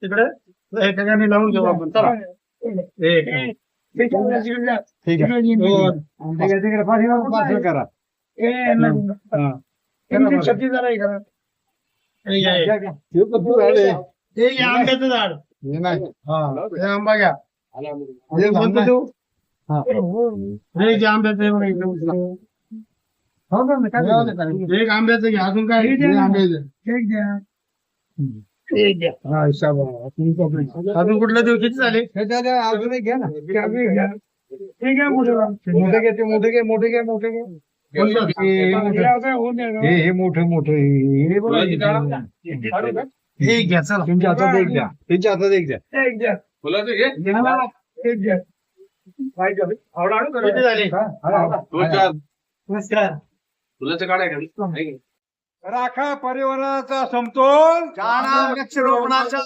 तिकडे हे ठिकाणी लावून घेऊ आपण. चला एक ठीक आहे दोन तिकडे पाठीमागून करा हा. छत्तीस जरा हे करा. हे घ्या, हे. हे घ्या आंब्याचं झाड. हे नाही हा हे आंबा घ्या. हे कोणतं देऊ? हा. हे घ्या आंब्याचं. हे बघा इकडे उचला. हो का? काय एक आंब्याचं घ्या. अजून काय? हे आंब्याचं. एक द्या. एक घ्या. हा हिसाब अजून कुठलं देऊ? किती झाले? अजून एक घ्या ना चावी घ्या. ठीक आहे मोठे मोठे घे ते मोठे घे मोठे घे मोठे घे कोणतं? हे मोठे मोठे हे बघा. हे घ्या चला. तुमच्या हातात एक द्या त्यांच्या हातात एक द्या एक द्या. एक द्या. किती झाले? नमस्कार. राखा पर्यावरणाचा समतोल वृक्षारोपणाचा